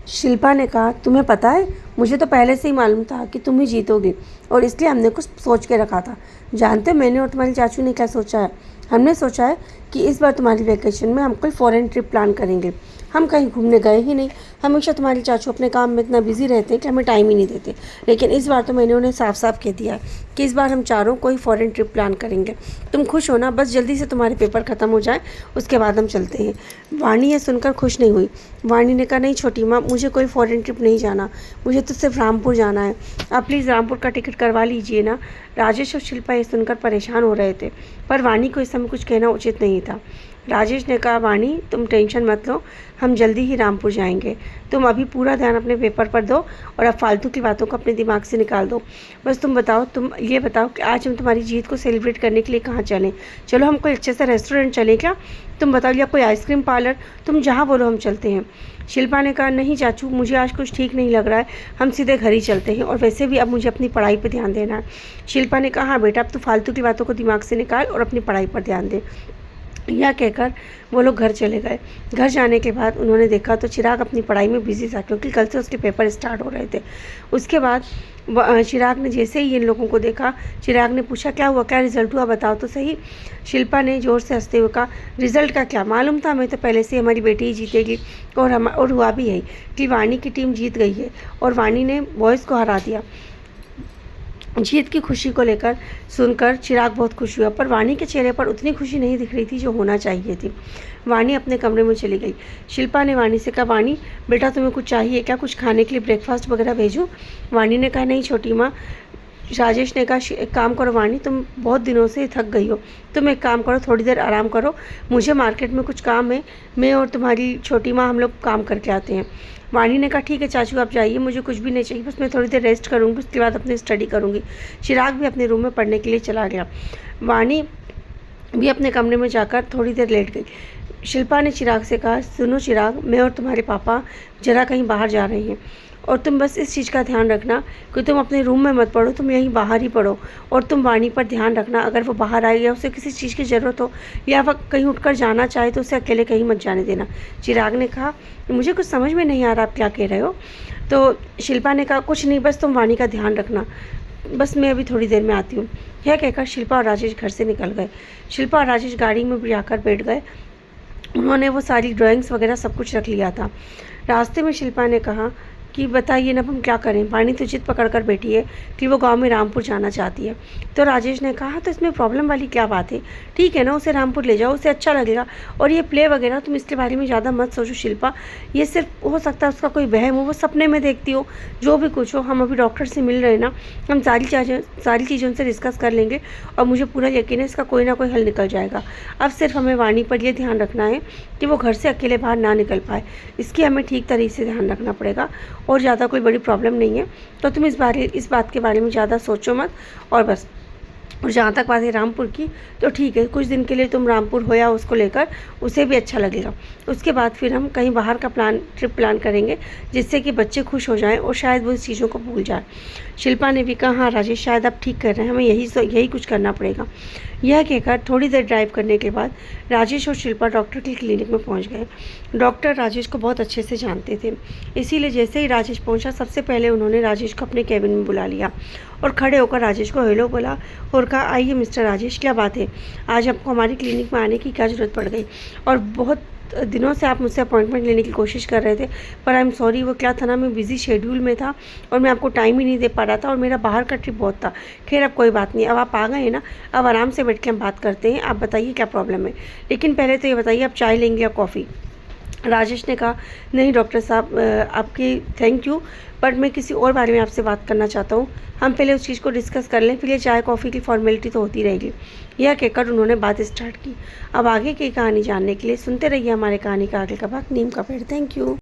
शिल्पा ने कहा, तुम्हें पता है, मुझे तो पहले से ही मालूम था कि तुम ही जीतोगे और इसलिए हमने कुछ सोच के रखा था। जानते हो मैंने और तुम्हारी चाचू ने क्या सोचा है? हमने सोचा है कि इस बार तुम्हारी वेकेशन में हम कोई फॉरेन ट्रिप प्लान करेंगे। हम कहीं घूमने गए ही नहीं। हमेशा तुम्हारे चाचू अपने काम में इतना बिजी रहते हैं कि हमें टाइम ही नहीं देते। लेकिन इस बार तो मैंने उन्हें साफ साफ कह दिया कि इस बार हम चारों कोई फॉरेन ट्रिप प्लान करेंगे। तुम खुश हो ना? बस जल्दी से तुम्हारे पेपर ख़त्म हो जाए, उसके बाद हम चलते हैं। वाणी ये सुनकर खुश नहीं हुई। वाणी ने कहा, नहीं छोटी माँ, मुझे कोई फॉरेन ट्रिप नहीं जाना, मुझे तो सिर्फ रामपुर जाना है। आप प्लीज़ रामपुर का टिकट करवा लीजिए ना। राजेश और शिल्पा ये सुनकर परेशान हो रहे थे, पर वाणी को इस समय कुछ कहना उचित नहीं था। राजेश ने कहा, वाणी तुम टेंशन मत लो, हम जल्दी ही रामपुर जाएंगे। तुम अभी पूरा ध्यान अपने पेपर पर दो और अब फालतू की बातों को अपने दिमाग से निकाल दो। बस तुम ये बताओ कि आज हम तुम्हारी जीत को सेलिब्रेट करने के लिए कहाँ चलें? चलो हम कोई अच्छे से रेस्टोरेंट चलें क्या? तुम बताओ, या कोई आइसक्रीम पार्लर, तुम जहाँ बोलो हम चलते हैं। शिल्पा ने कहा, नहीं चाचू, मुझे आज कुछ ठीक नहीं लग रहा है, हम सीधे घर ही चलते हैं और वैसे भी अब मुझे अपनी पढ़ाई पर ध्यान देना है। शिल्पा ने कहा, हाँ बेटा, अब तू फालतू की बातों को दिमाग से निकाल और अपनी पढ़ाई पर ध्यान दे। यह कहकर वो लोग घर चले गए। घर जाने के बाद उन्होंने देखा तो चिराग अपनी पढ़ाई में बिजी था, क्योंकि कल से उसके पेपर स्टार्ट हो रहे थे। उसके बाद चिराग ने जैसे ही इन लोगों को देखा, चिराग ने पूछा, क्या हुआ, क्या रिजल्ट हुआ, बताओ तो सही। शिल्पा ने ज़ोर से हंसते हुए कहा, रिजल्ट का क्या मालूम था, हमें तो पहले से हमारी बेटी ही जीतेगी और हुआ भी यही कि वाणी की टीम जीत गई है और वाणी ने बॉयज़ को हरा दिया। जीत की खुशी को लेकर सुनकर चिराग बहुत खुश हुआ, पर वाणी के चेहरे पर उतनी खुशी नहीं दिख रही थी जो होना चाहिए थी। वाणी अपने कमरे में चली गई। शिल्पा ने वाणी से कहा, वाणी बेटा, तुम्हें कुछ चाहिए क्या? कुछ खाने के लिए ब्रेकफास्ट वगैरह भेजूं? वाणी ने कहा, नहीं छोटी माँ। राजेश ने कहा, एक काम करो वाणी, तुम बहुत दिनों से थक गई हो, तुम एक काम करो, थोड़ी देर आराम करो, मुझे मार्केट में कुछ काम है, मैं और तुम्हारी छोटी माँ हम लोग काम करके आते हैं। वाणी ने कहा, ठीक है चाचू, आप जाइए, मुझे कुछ भी नहीं चाहिए, बस मैं थोड़ी देर रेस्ट करूँगी, उसके बाद अपनी स्टडी करूँगी। चिराग भी अपने रूम में पढ़ने के लिए चला गया। वाणी भी अपने कमरे में जाकर थोड़ी देर लेट गई। शिल्पा ने चिराग से कहा, सुनो चिराग, मैं और तुम्हारे पापा ज़रा कहीं बाहर जा रहे हैं और तुम बस इस चीज़ का ध्यान रखना कि तुम अपने रूम में मत पढ़ो, तुम यहीं बाहर ही पढ़ो। और तुम वाणी पर ध्यान रखना, अगर वो बाहर आई या उसे किसी चीज़ की ज़रूरत हो या वह कहीं उठकर जाना चाहे तो उसे अकेले कहीं मत जाने देना। चिराग ने कहा, मुझे कुछ समझ में नहीं आ रहा आप क्या कह रहे हो। तो शिल्पा ने कहा, कुछ नहीं, बस तुम वाणी का ध्यान रखना, बस मैं अभी थोड़ी देर में आती हूँ। यह कहकर शिल्पा और राजेश घर से निकल गए। शिल्पा और राजेश गाड़ी में भी जाकर बैठ गए। उन्होंने वो सारी ड्राइंग्स वगैरह सब कुछ रख लिया था। रास्ते में शिल्पा ने कहा कि बताइए ना, हम क्या करें, वाणी तो जिद पकड़ कर बैठी है कि वो गांव में रामपुर जाना चाहती है। तो राजेश ने कहा, तो इसमें प्रॉब्लम वाली क्या बात है? ठीक है ना, उसे रामपुर ले जाओ, उसे अच्छा लगेगा। और ये प्ले वगैरह तुम इसके बारे में ज़्यादा मत सोचो शिल्पा, ये सिर्फ हो सकता है उसका कोई वहम हो, वो सपने में देखती हो, जो भी कुछ हो। हम अभी डॉक्टर से मिल रहे हैं ना, हम सारी चीज़ों से डिस्कस कर लेंगे और मुझे पूरा यकीन है इसका कोई ना कोई हल निकल जाएगा। अब सिर्फ हमें वाणी पर यह ध्यान रखना है कि वो घर से अकेले बाहर ना निकल पाए, इसकी हमें ठीक तरीके से ध्यान रखना पड़ेगा और ज़्यादा कोई बड़ी प्रॉब्लम नहीं है। तो तुम इस बात के बारे में ज़्यादा सोचो मत और बस। और जहाँ तक बात है रामपुर की, तो ठीक है, कुछ दिन के लिए तुम रामपुर हो या उसको लेकर, उसे भी अच्छा लगेगा। उसके बाद फिर हम कहीं बाहर का ट्रिप प्लान करेंगे, जिससे कि बच्चे खुश हो जाएं और शायद वो इस चीज़ों को भूल जाएं। शिल्पा ने भी कहा, हाँ राजेश, शायद आप ठीक कर रहे हैं, हमें यही कुछ करना पड़ेगा। यह कहकर थोड़ी देर ड्राइव करने के बाद राजेश और शिल्पा डॉक्टर की क्लिनिक में पहुंच गए। डॉक्टर राजेश को बहुत अच्छे से जानते थे, इसीलिए जैसे ही राजेश पहुंचा, सबसे पहले उन्होंने राजेश को अपने कैबिन में बुला लिया और खड़े होकर राजेश को हेलो बोला और कहा, आइए मिस्टर राजेश, क्या बात है, आज आपको हमारी क्लिनिक में आने की क्या ज़रूरत पड़ गई? और बहुत दिनों से आप मुझसे अपॉइंटमेंट लेने की कोशिश कर रहे थे, पर आई एम सॉरी, वो क्या था ना, मैं बिज़ी शेड्यूल में था और मैं आपको टाइम ही नहीं दे पा रहा था और मेरा बाहर का ट्रिप बहुत था। खैर अब कोई बात नहीं, अब आप आ गए हैं ना, अब आराम से बैठ के हम बात करते हैं। आप बताइए क्या प्रॉब्लम है, लेकिन पहले तो ये बताइए आप चाय लेंगे या कॉफ़ी? राजेश ने कहा, नहीं डॉक्टर साहब, आपकी थैंक यू, बट मैं किसी और बारे में आपसे बात करना चाहता हूँ, हम पहले उस चीज़ को डिस्कस कर लें, फिर ये चाय कॉफ़ी की फॉर्मेलिटी तो होती रहेगी। यह कहकर उन्होंने बात स्टार्ट की। अब आगे की कहानी जानने के लिए सुनते रहिए हमारे कहानी का आगे का भाग, नीम का पेड़। Thank you.